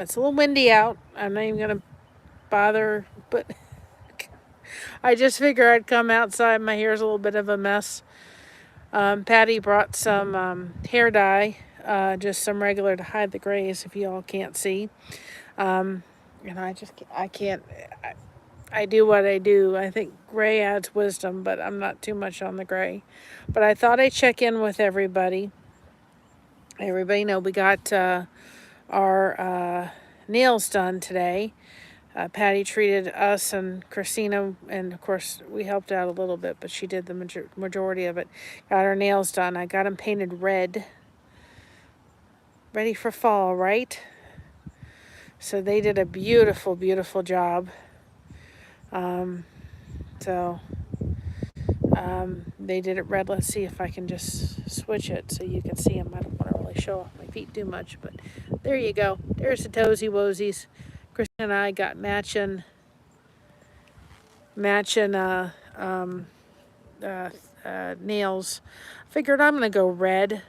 It's a little windy out. I'm not even going to bother, but I just figured I'd come outside. My hair's a little bit of a mess. Patty brought some hair dye, just some regular to hide the grays if you all can't see. Um, and I can't, I do what I do. I think gray adds wisdom, but I'm not too much on the gray. But I thought I'd check in with everybody. Everybody know we got our nails done today. Patty treated us and Christina, and of course we helped out a little bit, but she did the majority of it. Got her nails done. I got them painted red, ready for fall, right? So they did a beautiful, beautiful job. Um, so they did it red. Let's see if I can just switch it so you can see them. I don't want to really show off my feet too much, but there you go. There's the toesy woesies. Christina and I got matching nails. Figured I'm gonna go red.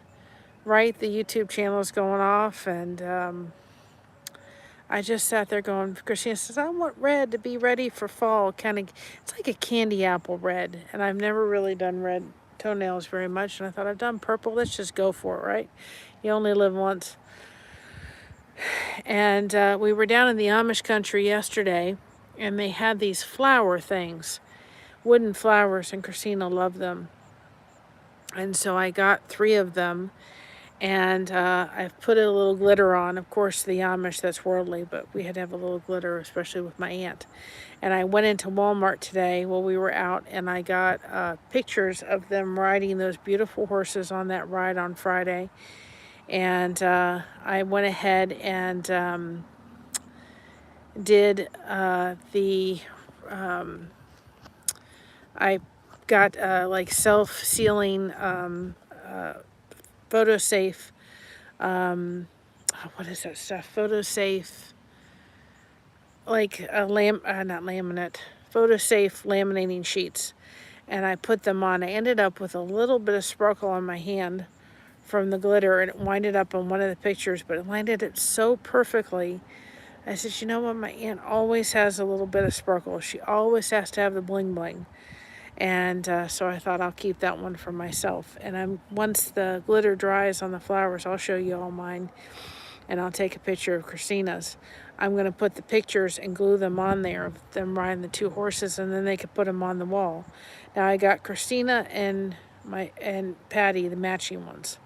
Right, the YouTube channel is going off, and I just sat there going. Christina says, "I want red to be ready for fall." Kind of, it's like a candy apple red, and I've never really done red toenails very much. And I thought I've done purple. Let's just go for it, right? You only live once. And we were down in the Amish country yesterday, and they had these flower things, wooden flowers, and Christina loved them. And so I got 3 of them, and I've put a little glitter on. Of course, the Amish, that's worldly, but we had to have a little glitter, especially with my aunt. And I went into Walmart today while we were out, and I got pictures of them riding those beautiful horses on that ride on Friday. And I went ahead and did I got like self-sealing photo safe, what is that stuff? Photo safe, like a not laminate, photo safe laminating sheets. And I put them on. I ended up with a little bit of sparkle on my hand from the glitter, and it winded up on one of the pictures, but it landed it so perfectly. I said, you know what? My aunt always has a little bit of sparkle. She always has to have the bling bling. And so I thought I'll keep that one for myself. And once the glitter dries on the flowers, I'll show you all mine, and I'll take a picture of Christina's. I'm going to put the pictures and glue them on there of them riding the 2 horses, and then they could put them on the wall. Now I got Christina and Patty the matching ones.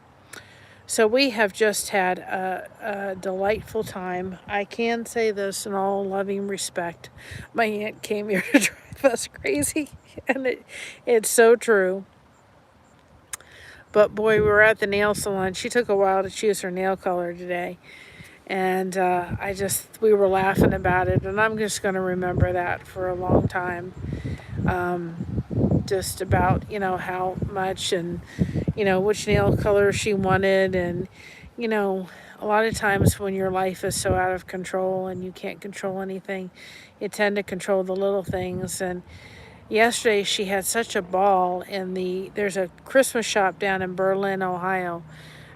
So we have just had a delightful time. I can say this in all loving respect. My aunt came here to drive us crazy, and it's so true. But boy, we were at the nail salon. She took a while to choose her nail color today. And we were laughing about it. And I'm just going to remember that for a long time. Just about, how much and, which nail color she wanted. And, a lot of times when your life is so out of control and you can't control anything, you tend to control the little things. And yesterday she had such a ball there's a Christmas shop down in Berlin, Ohio,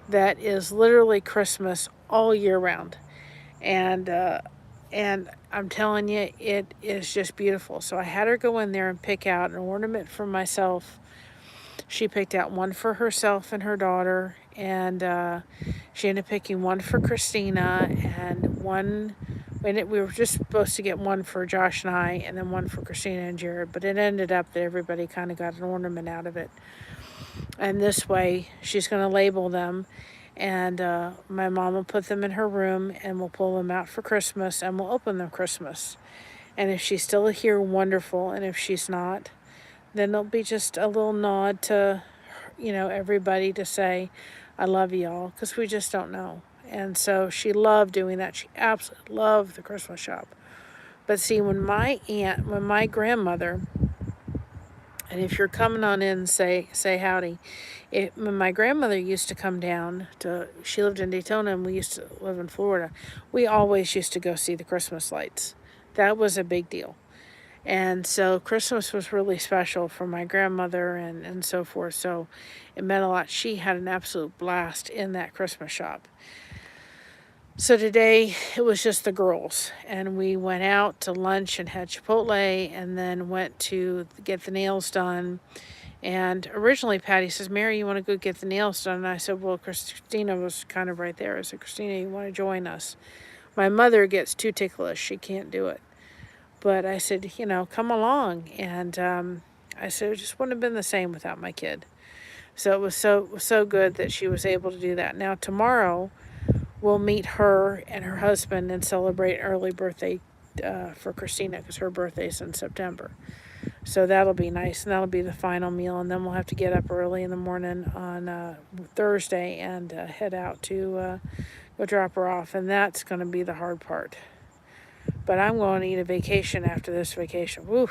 that is literally Christmas all year round. And I'm telling you, it is just beautiful. So I had her go in there and pick out an ornament for myself. She picked out one for herself and her daughter, and she ended up picking one for Christina and one. And we were just supposed to get one for Josh and I, and then one for Christina and Jared. But it ended up that everybody kind of got an ornament out of it. And this way, she's going to label them. And my mom will put them in her room, and we'll pull them out for Christmas, and we'll open them Christmas. And if she's still here, wonderful. And if she's not, then there'll be just a little nod to, everybody to say, I love y'all, because we just don't know. And so she loved doing that. She absolutely loved the Christmas shop. But see, when my grandmother, and if you're coming on in, say howdy. When my grandmother used to come down she lived in Daytona and we used to live in Florida, we always used to go see the Christmas lights. That was a big deal. And so Christmas was really special for my grandmother and so forth. So it meant a lot. She had an absolute blast in that Christmas shop. So today it was just the girls, and we went out to lunch and had Chipotle, and then went to get the nails done. And originally Patty says, Mary, you want to go get the nails done? And I said, well, Christina was kind of right there. I said, Christina, you want to join us? My mother gets too ticklish. She can't do it. But I said, come along. And I said, it just wouldn't have been the same without my kid. So it was so good that she was able to do that. Now tomorrow we'll meet her and her husband and celebrate an early birthday for Christina, because her birthday's in September. So that'll be nice, and that'll be the final meal. And then we'll have to get up early in the morning on Thursday and head out to go drop her off. And that's going to be the hard part. But I'm going to need a vacation after this vacation. Woo!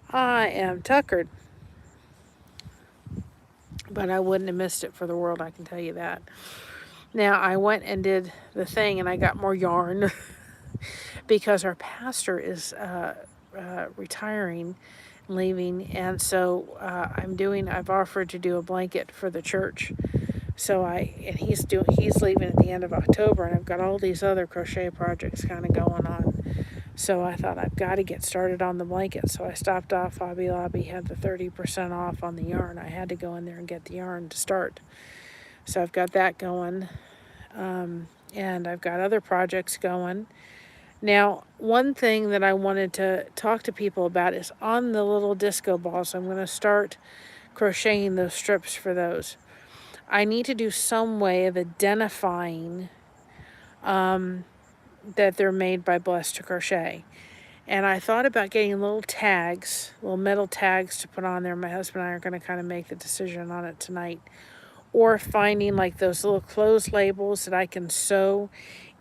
I am tuckered. But I wouldn't have missed it for the world, I can tell you that. Now, I went and did the thing, and I got more yarn because our pastor is retiring, leaving, and so I've offered to do a blanket for the church. So he's leaving at the end of October, and I've got all these other crochet projects kind of going on. So I thought I've got to get started on the blanket. So I stopped off Hobby Lobby, had the 30% off on the yarn. I had to go in there and get the yarn to start. So I've got that going, and I've got other projects going. Now, one thing that I wanted to talk to people about is on the little disco balls. I'm going to start crocheting those strips for those. I need to do some way of identifying that they're made by Blessed to Crochet. And I thought about getting little tags, little metal tags to put on there. My husband and I are going to kind of make the decision on it tonight. Or finding like those little closed labels that I can sew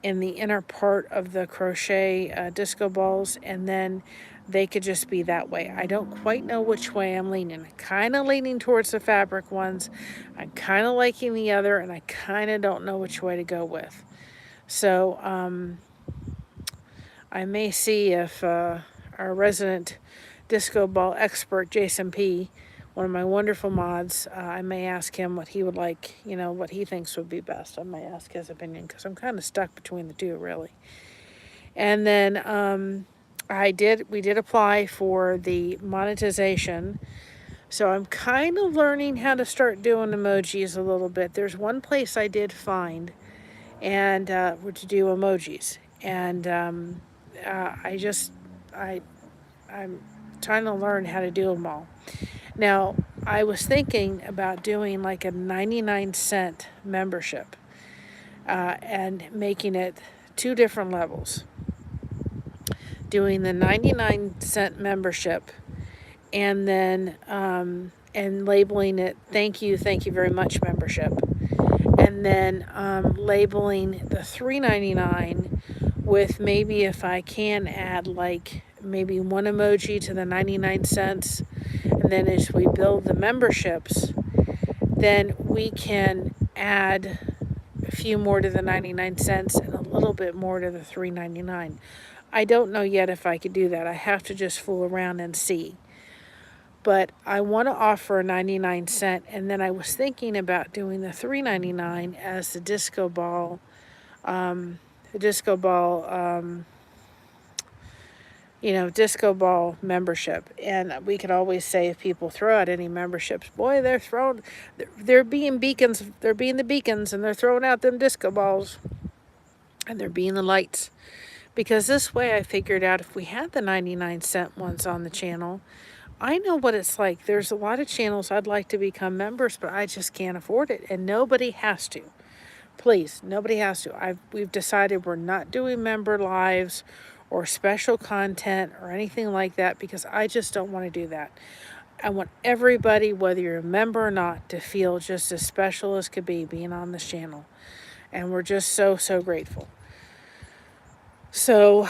in the inner part of the crochet disco balls, and then they could just be that way. I don't quite know which way I'm leaning. I'm kind of leaning towards the fabric ones. I'm kind of liking the other, and I kind of don't know which way to go with. So I may see if our resident disco ball expert, Jason P., one of my wonderful mods, I may ask him what he would like, what he thinks would be best. I may ask his opinion, because I'm kind of stuck between the two, really. And then we did apply for the monetization. So I'm kind of learning how to start doing emojis a little bit. There's one place I did find, and to do emojis. And I'm trying to learn how to do them all. Now, I was thinking about doing like a 99-cent membership and making it 2 different levels. Doing the 99-cent membership and then and labeling it thank you very much membership. And then labeling the $3.99 with, maybe if I can add like maybe one emoji to the 99 cents. And then as we build the memberships, then we can add a few more to the 99 cents and a little bit more to the $3.99. I don't know yet if I could do that. I have to just fool around and see. But I want to offer a 99-cent, and then I was thinking about doing the $3.99 as the disco ball disco ball membership. And we could always say, if people throw out any memberships, boy, they're being beacons, they're being the beacons, and they're throwing out them disco balls, and they're being the lights. Because this way I figured out, if we had the 99-cent ones on the channel, I know what it's like. There's a lot of channels I'd like to become members, but I just can't afford it, and nobody has to. Please, nobody has to. We've decided we're not doing member lives or special content or anything like that, because I just don't want to do that. I want everybody, whether you're a member or not, to feel just as special as could be being on this channel. And we're just so grateful. So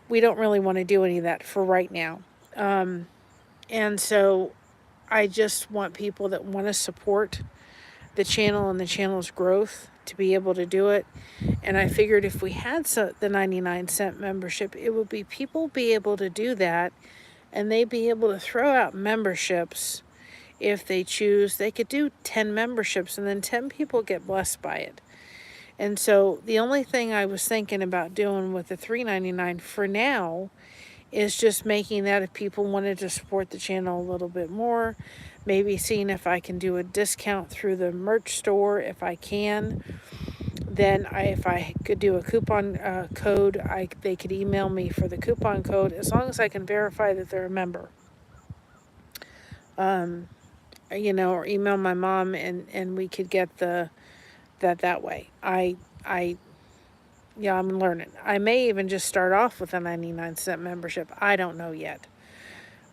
we don't really want to do any of that for right now. And so I just want people that want to support the channel and the channel's growth to be able to do it. And I figured if we had the 99-cent membership, it would be people be able to do that, and they'd be able to throw out memberships if they choose. They could do 10 memberships, and then 10 people get blessed by it. And so the only thing I was thinking about doing with the $3.99 for now is just making that, if people wanted to support the channel a little bit more, maybe seeing if I can do a discount through the merch store. If I can, then if I could do a coupon code, they could email me for the coupon code, as long as I can verify that they're a member. Or email my mom, and we could get that way. I'm learning. I may even just start off with a 99-cent membership. I don't know yet.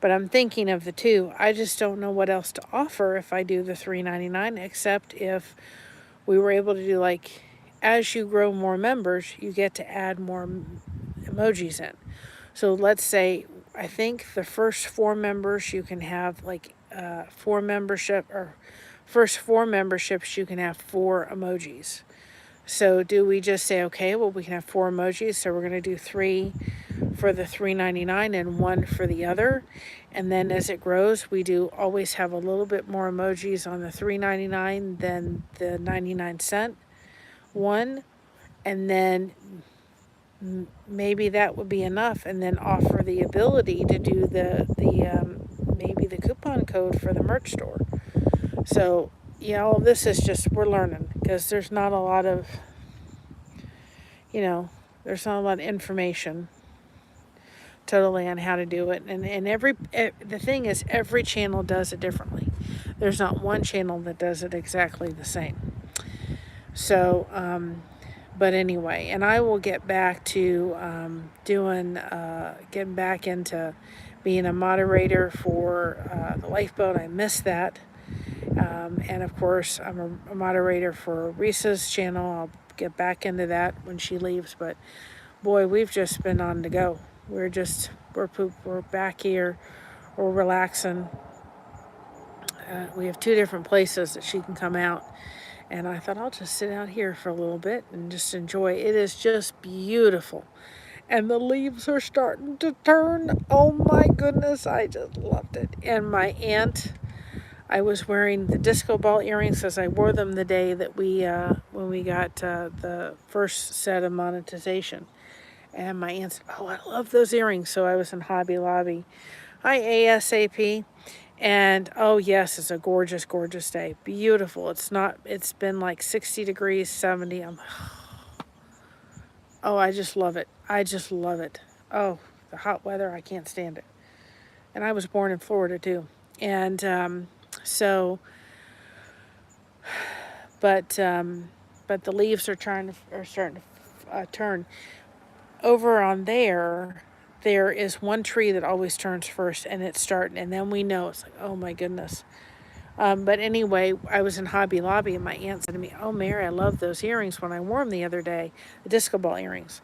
But I'm thinking of the two. I just don't know what else to offer if I do the $3.99, except if we were able to do, like, as you grow more members, you get to add more emojis in. So let's say, I think the first 4 members you can have, like, first 4 memberships you can have 4 emojis. So do we just say, okay, well, we can have 4 emojis, so we're going to do 3 for the $3.99 and 1 for the other. And then as it grows, we do always have a little bit more emojis on the $3.99 than the 99-cent one. And then maybe that would be enough, and then offer the ability to do maybe the coupon code for the merch store. So all this is just, we're learning, because there's not a lot of information totally on how to do it. And the thing is, every channel does it differently. There's not one channel that does it exactly the same. So, but anyway, and I will get back to getting back into being a moderator for the Lifeboat. I missed that. And of course, I'm a moderator for Risa's channel. I'll get back into that when she leaves. But boy, we've just been on the go. We're back here. We're relaxing. We have 2 different places that she can come out. And I thought, I'll just sit out here for a little bit and just enjoy. It is just beautiful. And the leaves are starting to turn. Oh my goodness, I just loved it. And my aunt, I was wearing the disco ball earrings, because I wore them the day that when we got the first set of monetization. And my aunt said, oh, I love those earrings. So I was in Hobby Lobby. Hi, ASAP. And oh yes, it's a gorgeous, gorgeous day. Beautiful. It's been like 60 degrees, 70. I just love it. I just love it. Oh, the hot weather, I can't stand it. And I was born in Florida too. And but the leaves are starting to turn. Over on there is one tree that always turns first, and it's starting, and then we know, it's like, oh my goodness. But anyway, I was in Hobby Lobby, and my aunt said to me, oh, Mary, I love those earrings when I wore them the other day, the disco ball earrings.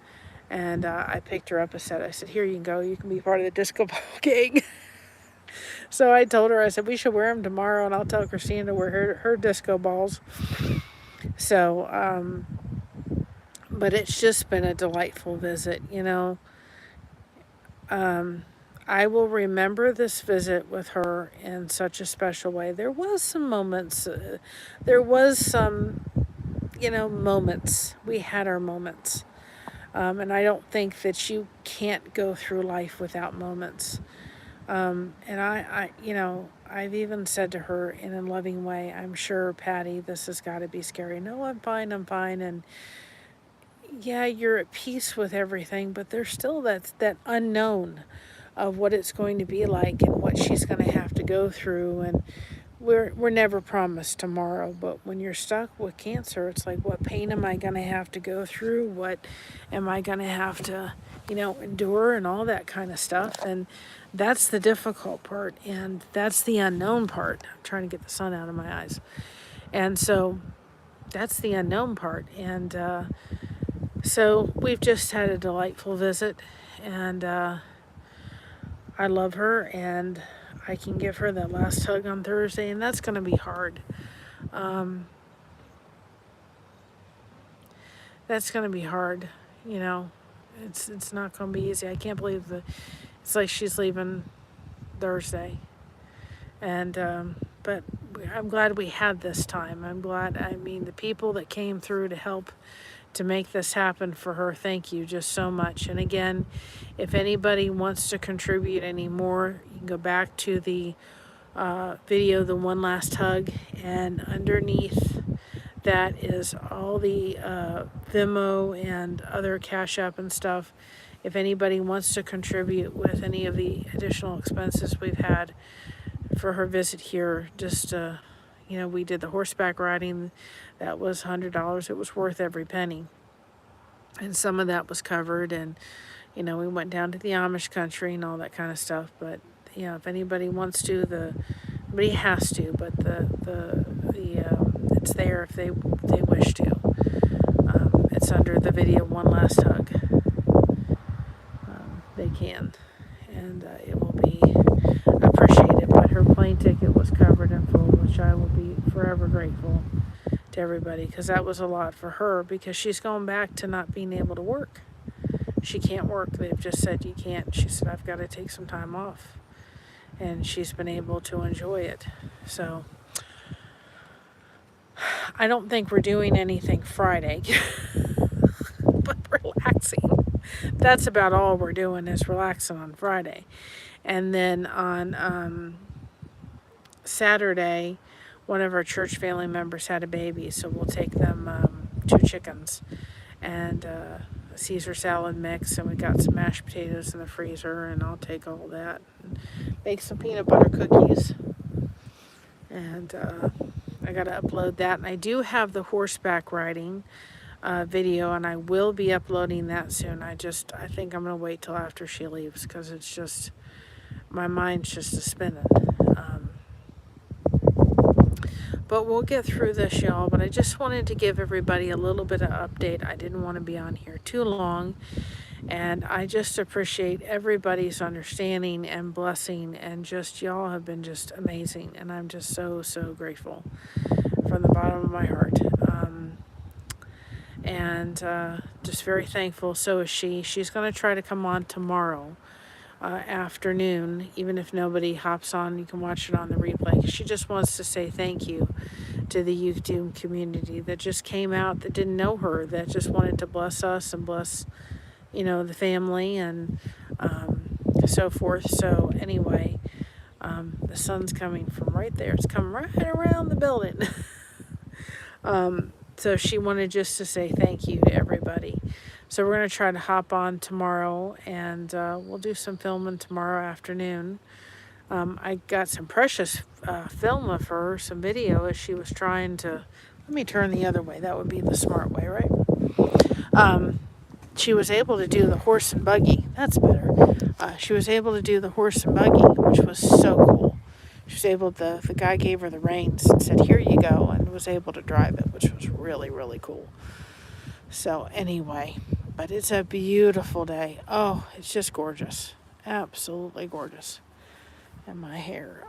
And I picked her up a set. I said, here you can go. You can be part of the disco ball gang. So I told her, I said, we should wear them tomorrow, and I'll tell Christina to wear her disco balls. So, but it's just been a delightful visit, I will remember this visit with her in such a special way. There was some moments, moments. We had our moments. And I don't think that you can't go through life without moments. And I've even said to her in a loving way, I'm sure, Patty, this has got to be scary. No, I'm fine. And yeah, you're at peace with everything, but there's still that unknown of what it's going to be like and what she's going to have to go through. And we're never promised tomorrow, but when you're stuck with cancer, it's like, what pain am I going to have to go through? What am I going to have to, endure, and all that kind of stuff? And that's the difficult part, and that's the unknown part. I'm trying to get the sun out of my eyes. And so that's the unknown part. And so we've just had a delightful visit, and I love her, and I can give her that last hug on Thursday, and that's going to be hard. That's going to be hard, It's not going to be easy. I can't believe it's like she's leaving Thursday. And but I'm glad we had this time. I'm glad, I mean, the people that came through to help to make this happen for her, thank you just so much. And again, if anybody wants to contribute any more, you can go back to the video, The One Last Hug, and underneath that is all the Venmo and other Cash App and stuff. If anybody wants to contribute with any of the additional expenses we've had for her visit here, just we did the horseback riding. That was $100. It was worth every penny. And some of that was covered. And, we went down to the Amish country and all that kind of stuff. But, if anybody wants to, nobody has to, but it's there if they wish to. It's under the video, One Last Hug. They can. And it will be appreciated. But her plane ticket was covered in full, which I will be forever grateful to everybody, because that was a lot for her, because she's going back to not being able to work. She can't work. They've just said you can't. She said, I've got to take some time off. And she's been able to enjoy it. So I don't think we're doing anything Friday, but relaxing. That's about all we're doing, is relaxing on Friday. And then on Saturday, one of our church family members had a baby, so we'll take them 2 chickens and a Caesar salad mix, and we got some mashed potatoes in the freezer, and I'll take all that and make some peanut butter cookies. And I got to upload that. And I do have the horseback riding video, and I will be uploading that soon. I think I'm going to wait till after she leaves, because it's just, my mind's just a spinning. But we'll get through this, y'all. But I just wanted to give everybody a little bit of update. I didn't want to be on here too long. And I just appreciate everybody's understanding and blessing. And just, y'all have been just amazing. And I'm just so, so grateful from the bottom of my heart. Just very thankful. So is she. She's going to try to come on tomorrow afternoon. Even if nobody hops on, you can watch it on the replay. She just wants to say thank you to the YouTube community that just came out, that didn't know her, that just wanted to bless us and bless, the family and so forth. So anyway, the sun's coming from right there. It's coming right around the building. So she wanted just to say thank you to everybody. So we're going to try to hop on tomorrow, and we'll do some filming tomorrow afternoon. I got some precious film of her, some video, as she was trying to... Let me turn the other way. That would be the smart way, right? She was able to do the horse and buggy. That's better. She was able to do the horse and buggy, which was so cool. She was able to... The guy gave her the reins and said, here you go, and was able to drive it, which was really, really cool. So anyway, but it's a beautiful day. Oh, it's just gorgeous. Absolutely gorgeous. And my hair,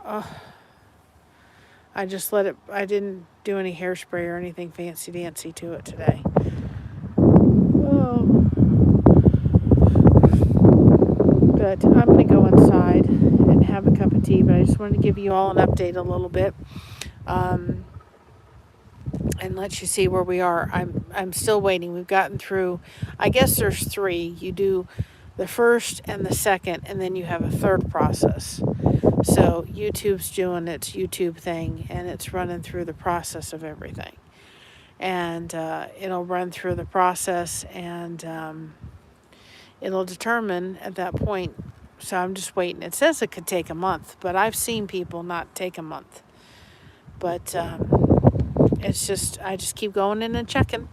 I just let it, I didn't do any hairspray or anything fancy dancy to it today. Oh. But I'm going to go inside and have a cup of tea, but I just wanted to give you all an update a little bit. And let you see where we are. I'm still waiting. We've gotten through, I guess there's 3. You do the first and the second, and then you have a third process. So YouTube's doing its YouTube thing, and it's running through the process of everything. And it'll run through the process, and it'll determine at that point. So I'm just waiting. It says it could take a month, but I've seen people not take a month. But it's just, I just keep going in and checking.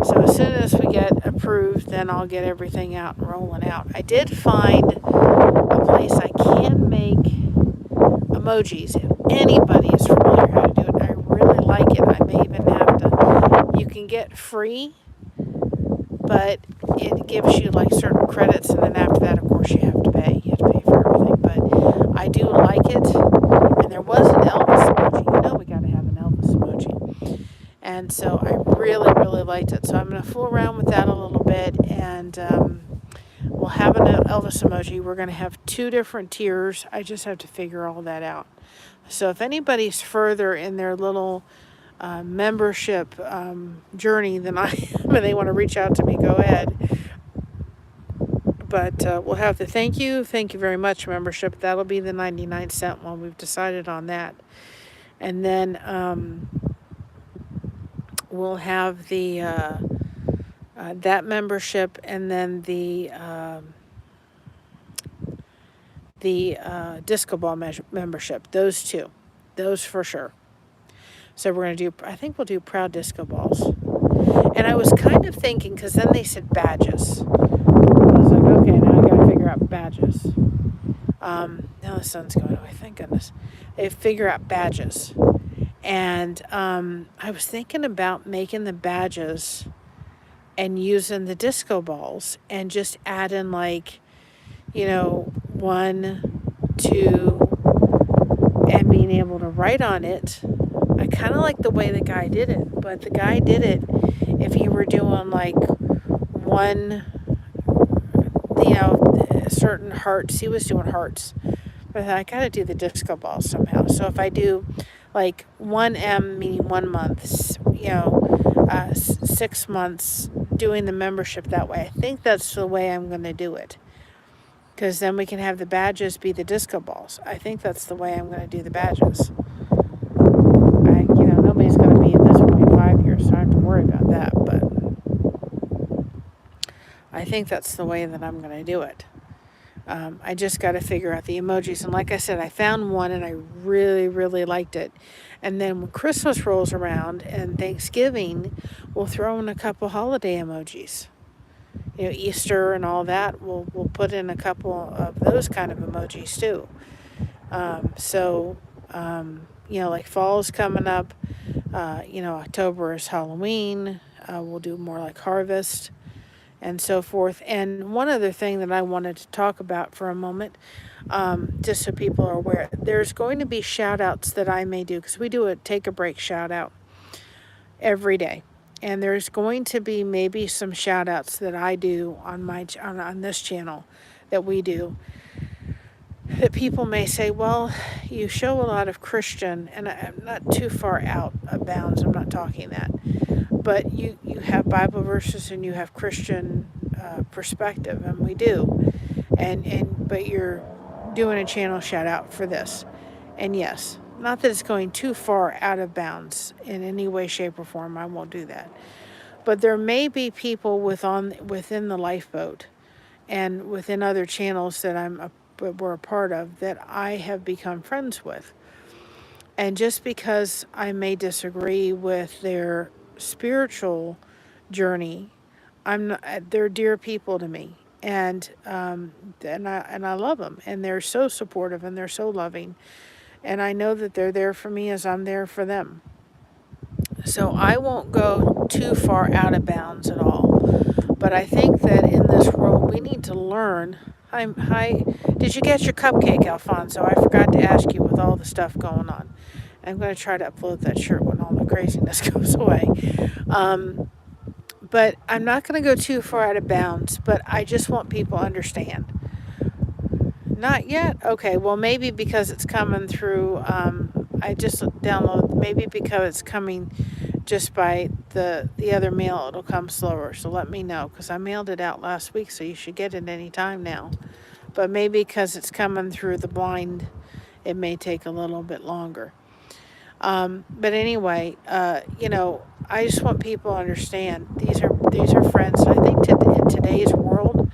So as soon as we get approved, then I'll get everything out and rolling out. I did find a place I can make emojis. If anybody is familiar how to do it, I really like it. I may even have to, you can get free, but it gives you like certain credits, and then after that, of course, you have to pay. You have to pay for everything. But I do like it. And there was an Elvis emoji. We got to have an Elvis emoji. And so I really, really liked it. So I'm going to fool around with that a little bit, and we'll we'll have an Elvis emoji. We're going to have 2 different tiers. I just have to figure all that out. So if anybody's further in their little membership journey than I am and they want to reach out to me, go ahead. But we'll have the thank you very much membership. That'll be the 99-cent one. We've decided on that. And then we'll have the that membership, and then the disco ball membership. Those 2. Those for sure. So we're going to do, I think we'll do proud disco balls. And I was kind of thinking, because then they said badges. I was like, okay, now I got to figure out badges. Now the sun's going away, thank goodness. They figure out badges. And I was thinking about making the badges and using the disco balls and just adding 1, 2, and being able to write on it. I kind of like the way the guy did it, but the guy did it if you were doing one, certain hearts. He was doing hearts, but I got to do the disco balls somehow. So if I do 1M, meaning 1 month, 6 months, doing the membership that way. I think that's the way I'm going to do it, because then we can have the badges be the disco balls. I think that's the way I'm going to do the badges. Nobody's going to be at this point 5 years, so I don't have to worry about that, but I think that's the way that I'm going to do it. I just got to figure out the emojis. And like I said, I found one and I really, really liked it. And then when Christmas rolls around and Thanksgiving, we'll throw in a couple holiday emojis. Easter and all that, we'll put in a couple of those kind of emojis too. Like fall's coming up. October is Halloween. We'll do more like harvest and so forth. And one other thing that I wanted to talk about for a moment, just so people are aware, there's going to be shout outs that I may do, because we do a take a break shout out every day. And there's going to be maybe some shout outs that I do on this channel that we do, that people may say, well, you show a lot of Christian, and I'm not too far out of bounds, I'm not talking that, but you have Bible verses and you have Christian perspective, and we do, but you're doing a channel shout out for this. And yes, not that it's going too far out of bounds in any way, shape, or form, I won't do that, but there may be people within the Lifeboat and within other channels that we're a part of, that I have become friends with. And just because I may disagree with their spiritual journey, they're dear people to me, and I love them, and they're so supportive and they're so loving, and I know that they're there for me as I'm there for them. So I won't go too far out of bounds at all. But I think that in this world we need to learn. Hi, did you get your cupcake, Alfonso? I forgot to ask you with all the stuff going on. I'm going to try to upload that shirt when all the craziness goes away. But I'm not going to go too far out of bounds, but I just want people to understand. Not yet? Okay, well, maybe because it's coming through, I just download, maybe because it's coming just by the other mail, it'll come slower. So let me know, because I mailed it out last week, so you should get it any time now. But maybe because it's coming through the blind, it may take a little bit longer. But anyway, I just want people to understand these are friends. And I think in today's world,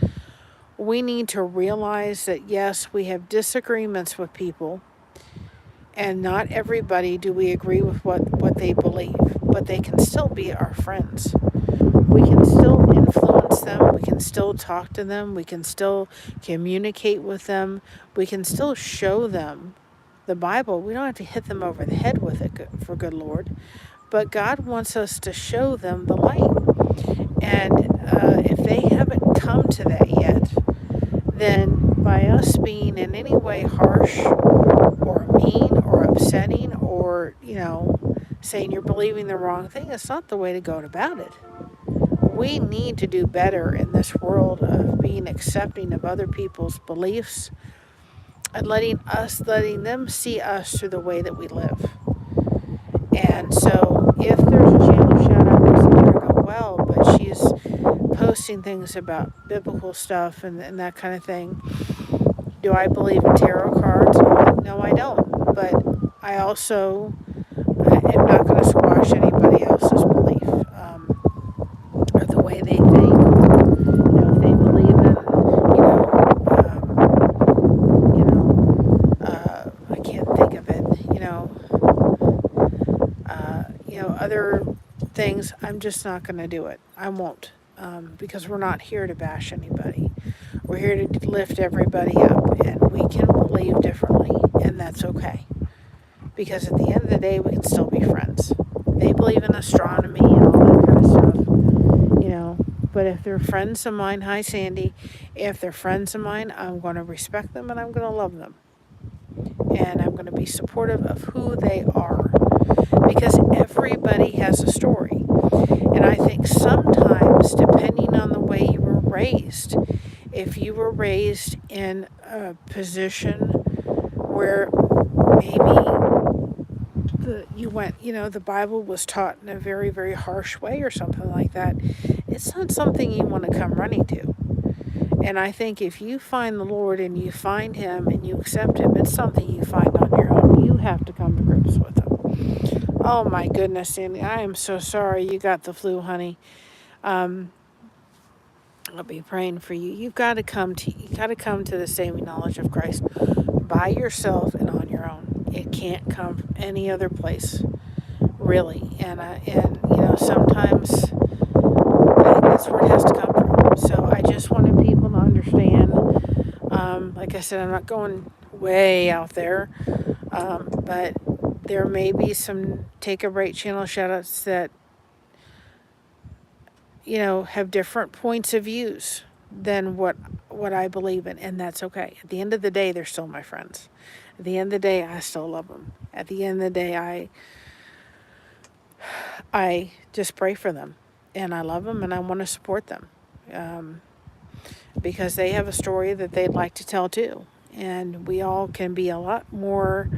we need to realize that yes, we have disagreements with people, and not everybody do we agree with what they believe, but they can still be our friends. We can still influence them. We can still talk to them. We can still communicate with them. We can still show them the Bible. We don't have to hit them over the head with it, for good Lord. But God wants us to show them the light. And if they haven't come to that yet, then by us being in any way harsh or mean or upsetting or, saying you're believing the wrong thing, it's not the way to go about it. We need to do better in this world of being being accepting of other people's beliefs and letting them see us through the way that we live. And so if there's a channel shout out, there's there go, well, but she's posting things about biblical stuff and that kind of thing. Do I believe in tarot cards? No, I don't. But I also am not going to squash anybody else's belief or the way they think. If they believe in, I can't think of it. Other things. I'm just not going to do it. I won't, because we're not here to bash anybody. We're here to lift everybody up, and we can believe differently, and that's okay. Because at the end of the day, we can still be friends. They believe in astronomy and all that kind of stuff, But if they're friends of mine, hi Sandy, if they're friends of mine, I'm going to respect them and I'm going to love them. And I'm going to be supportive of who they are. Because everybody has a story. And I think sometimes, depending on the way you were raised, if you were raised in a position where maybe the Bible was taught in a very, very harsh way or something like that, it's not something you want to come running to. And I think if you find the Lord and you find Him and you accept Him, it's something you find on your own. You have to come to grips with Him. Oh my goodness, Sandy, I am so sorry you got the flu, honey. I'll be praying for you. You got to come to the saving knowledge of Christ by yourself and on your own. It can't come from any other place, really. And sometimes that's where it has to come from. So I just wanted people to understand. Like I said, I'm not going way out there, but there may be some Take a Break channel shoutouts that have different points of views than what I believe in, and that's okay. At the end of the day, they're still my friends. At the end of the day, I still love them. At the end of the day, I just pray for them, and I love them, and I want to support them, because they have a story that they'd like to tell too, and we all can be a lot more,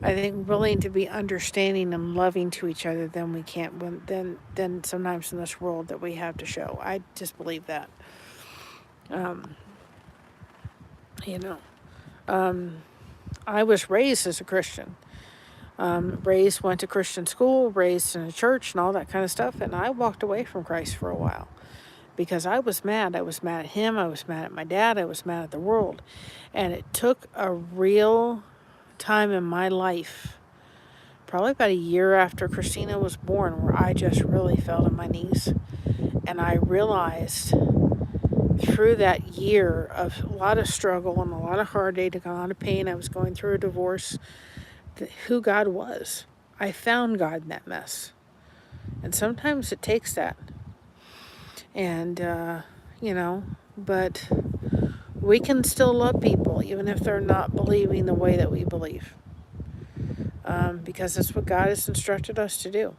I think, willing to be understanding and loving to each other than we than sometimes in this world that we have to show. I just believe that. I was raised as a Christian. Went to Christian school, raised in a church and all that kind of stuff. And I walked away from Christ for a while because I was mad. I was mad at Him. I was mad at my dad. I was mad at the world. And it took a real time in my life, probably about a year after Christina was born, where I just really fell to my knees. And I realized through that year of a lot of struggle and a lot of heartache and a lot of pain, I was going through a divorce, who God was. I found God in that mess. And sometimes it takes that. And, but we can still love people even if they're not believing the way that we believe. Because that's what God has instructed us to do.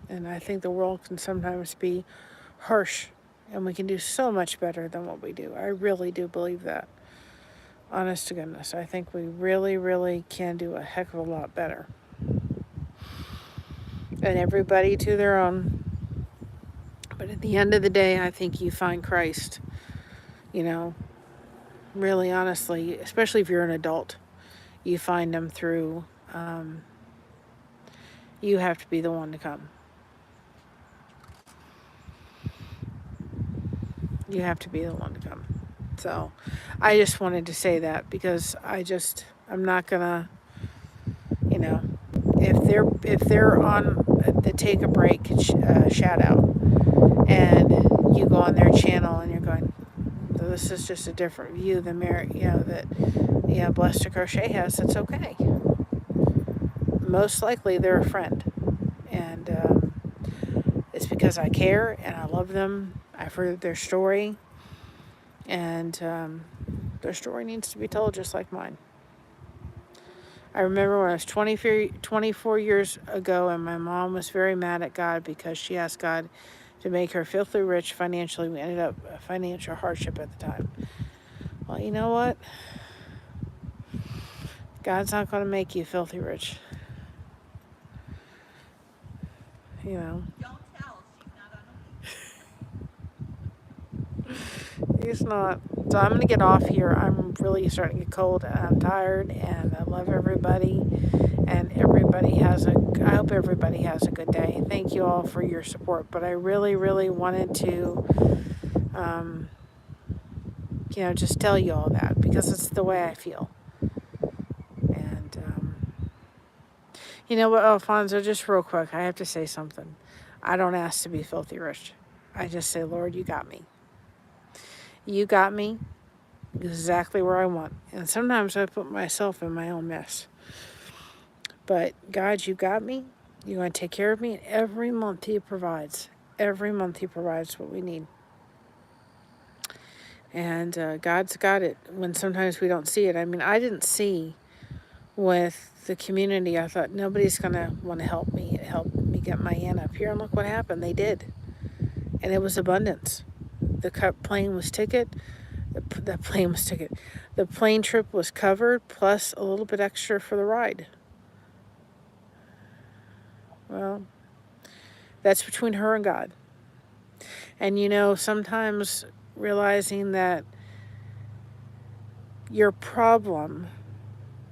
And I think the world can sometimes be harsh, and we can do so much better than what we do. I really do believe that. Honest to goodness, I think we really, really can do a heck of a lot better. And everybody to their own. But at the end of the day, I think you find Christ, really honestly, especially if you're an adult, you find Him through, you have to be the one to come. You have to be the one to come. So I just wanted to say that because I'm not gonna, if they're on the Take a Break shout out and you go on their channel and you're going, so this is just a different view than Blessed to Crochet has, it's okay. Most likely they're a friend, and it's because I care and I love them. I've heard their story, and their story needs to be told just like mine. I remember when I was 24 years ago, and my mom was very mad at God because she asked God to make her filthy rich financially. We ended up a financial hardship at the time. Well, you know what? God's not going to make you filthy rich. You know. Don't tell. She's not on He's not. So I'm going to get off here. I'm really starting to get cold and I'm tired and I love everybody. And I hope everybody has a good day. Thank you all for your support. But I really, really wanted to, just tell you all that because it's the way I feel. And, you know what, Alfonso, just real quick, I have to say something. I don't ask to be filthy rich. I just say, Lord, you got me. You got me exactly where I want. And sometimes I put myself in my own mess. But God, you got me. You're going to take care of me. And every month He provides. Every month He provides what we need. And God's got it when sometimes we don't see it. I mean, I didn't see with the community. I thought nobody's going to want to help me get my aunt up here. And look what happened. They did. And it was abundance. The plane was ticket. The plane trip was covered plus a little bit extra for the ride. Well, that's between her and God. And sometimes realizing that your problem,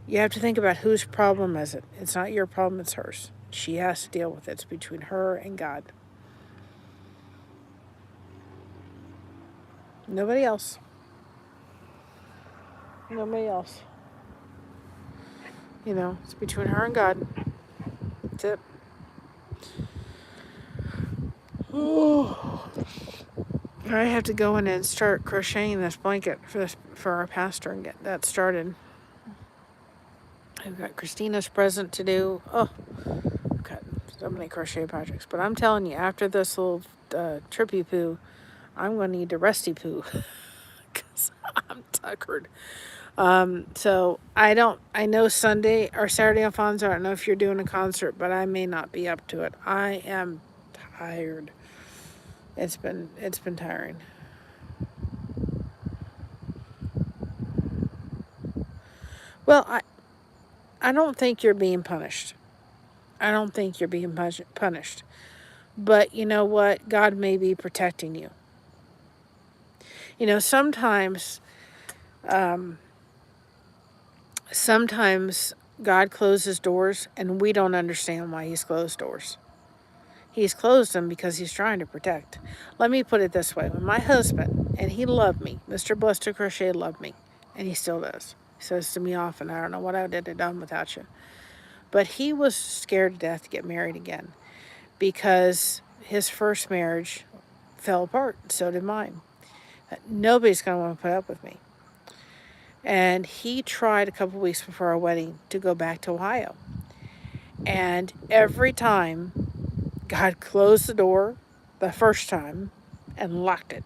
you have to think about whose problem is it. It's not your problem, it's hers. She has to deal with it. It's between her and God. Nobody else. Nobody else. It's between her and God. That's it. Oh. I have to go in and start crocheting this blanket for our pastor and get that started. I've got Christina's present to do. Oh, I've got so many crochet projects. But I'm telling you, after this little trippy poo, I'm going to need a resty poo because I'm tuckered. So I know Sunday or Saturday, Alfonso, I don't know if you're doing a concert, but I may not be up to it. I am tired. It's been tiring. Well, I don't think you're being punished. I don't think you're being punished. But you know what? God may be protecting you. Sometimes God closes doors and we don't understand why He's closed doors. He's closed them because He's trying to protect. Let me put it this way. When my husband, and he loved me, Mr. Blessed to Crochet loved me, and he still does. He says to me often, I don't know what I would have done without you. But he was scared to death to get married again because his first marriage fell apart. So did mine. Nobody's going to want to put up with me. And he tried a couple weeks before our wedding to go back to Ohio. And every time, God closed the door the first time and locked it.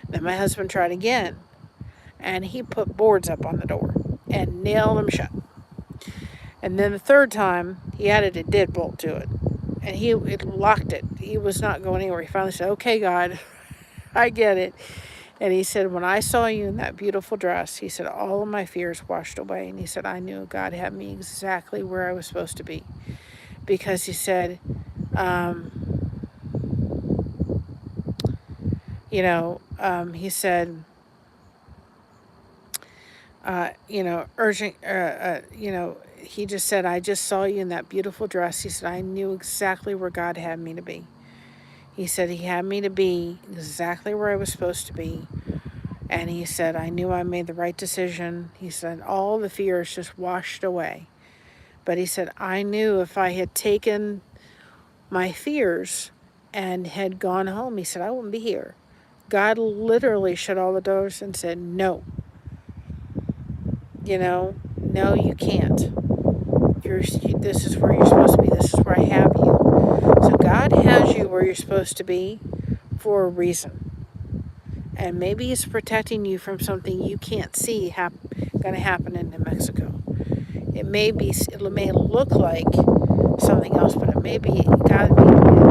Then my husband tried again, and he put boards up on the door and nailed them shut. And then the third time, he added a deadbolt to it, and it locked it. He was not going anywhere. He finally said, okay, God, I get it. And he said, when I saw you in that beautiful dress, he said, all of my fears washed away. And he said, I knew God had me exactly where I was supposed to be. Because he said, he said, he just said, I just saw you in that beautiful dress. He said, I knew exactly where God had me to be. He said, He had me to be exactly where I was supposed to be. And he said, I knew I made the right decision. He said, all the fears just washed away. But he said, I knew if I had taken my fears and had gone home, he said, I wouldn't be here. God literally shut all the doors and said, no. No, you can't. This is where you're supposed to be. This is where I have you. So God has you where you're supposed to be for a reason. And maybe He's protecting you from something you can't see going to happen in New Mexico. It may look like something else, but it may be God protecting you.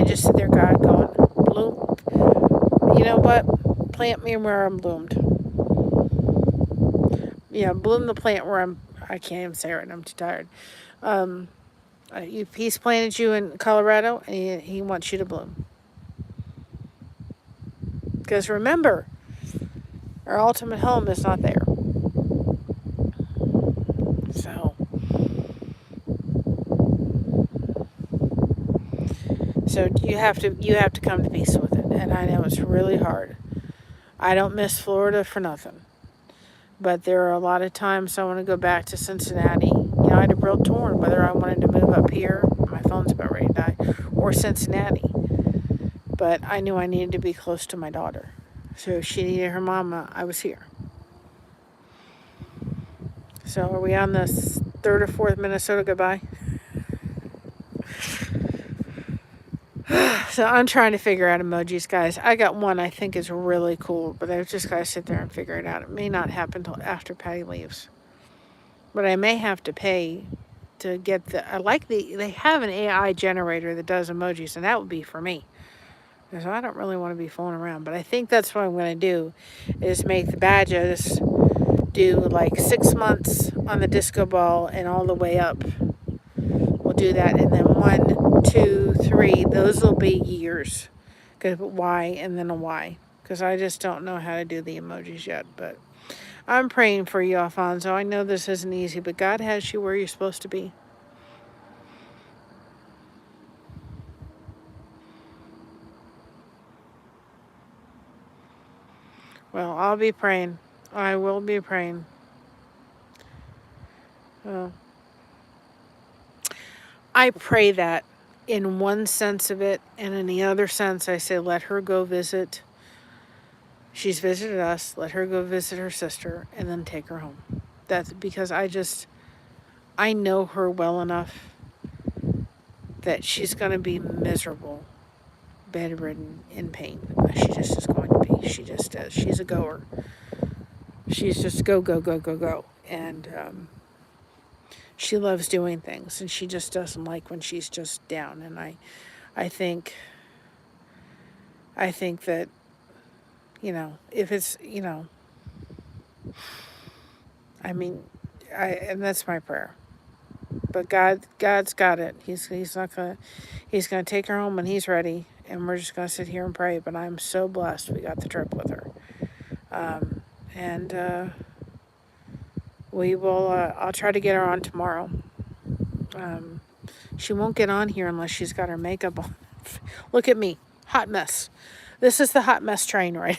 I just sit there, God, going, bloom. You know what? Plant me where I'm bloomed. Yeah, bloom the plant where I can't even say it right now, I'm too tired. He's planted you in Colorado, and he wants you to bloom. Because remember, our ultimate home is not there. So you have to come to peace with it. And I know it's really hard. I don't miss Florida for nothing. But there are a lot of times I want to go back to Cincinnati. I had a real torn whether I wanted to move up here. My phone's about ready to die. Or Cincinnati. But I knew I needed to be close to my daughter. So if she needed her mama, I was here. So are we on the third or fourth Minnesota goodbye? So I'm trying to figure out emojis, guys. I got one I think is really cool, but I've just got to sit there and figure it out. It may not happen until after Patty leaves. But I may have to pay to get they have an AI generator that does emojis, and that would be for me. Because I don't really want to be fooling around. But I think that's what I'm going to do, is make the badges do like 6 months on the disco ball and all the way up. We'll do that, and then 1, 2, 3, those will be years. Gonna put Y and then a Y, because I just don't know how to do the emojis yet. But I'm praying for you, Alfonso. I know this isn't easy, but God has you where you're supposed to be. Well, I'll be praying. I will be praying. Well, I pray that in one sense of it, and in the other sense, I say, let her go visit. She's visited us. Let her go visit her sister, and then take her home. That's because I know her well enough that she's going to be miserable, bedridden, in pain. She just is going to be. She just is. She's a goer. She's just go, go, go, go, go. And she loves doing things, and she just doesn't like when she's just down. And I think that, if it's, and that's my prayer. But God's got it. He's gonna take her home when he's ready, and we're just gonna sit here and pray. But I'm so blessed we got the trip with her, and we will. I'll try to get her on tomorrow. She won't get on here unless she's got her makeup on. Look at me, hot mess. This is the hot mess train, right?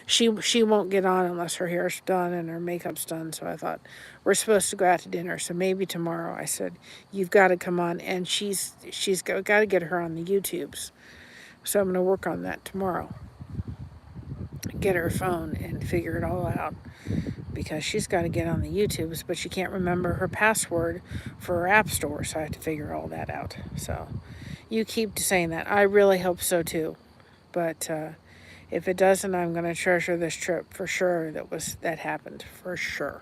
She won't get on unless her hair's done and her makeup's done. So I thought, we're supposed to go out to dinner, so maybe tomorrow. I said, you've got to come on, and she's got to get her on the YouTubes. So I'm going to work on that tomorrow. Get her phone and figure it all out, because she's got to get on the YouTubes, but she can't remember her password for her app store, so I have to figure all that out. So you keep saying that. I really hope so too, but if it doesn't, I'm going to treasure this trip for sure. That happened for sure.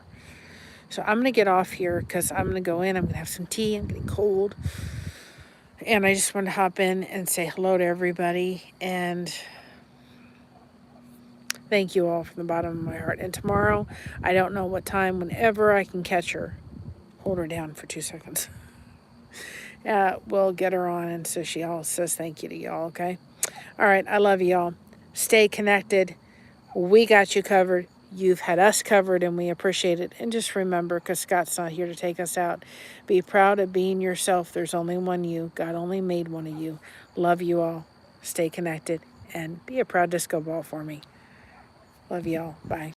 So I'm going to get off here because I'm going to go in. I'm going to have some tea. I'm getting cold. And I just want to hop in and say hello to everybody. And thank you all from the bottom of my heart. And tomorrow, I don't know what time, whenever I can catch her, hold her down for 2 seconds. We'll get her on. And so she all says thank you to y'all, okay? All right. I love y'all. Stay connected. We got you covered. You've had us covered, and we appreciate it. And just remember, because Scott's not here to take us out, be proud of being yourself. There's only one you. God only made one of you. Love you all. Stay connected, and be a proud disco ball for me. Love y'all. Bye.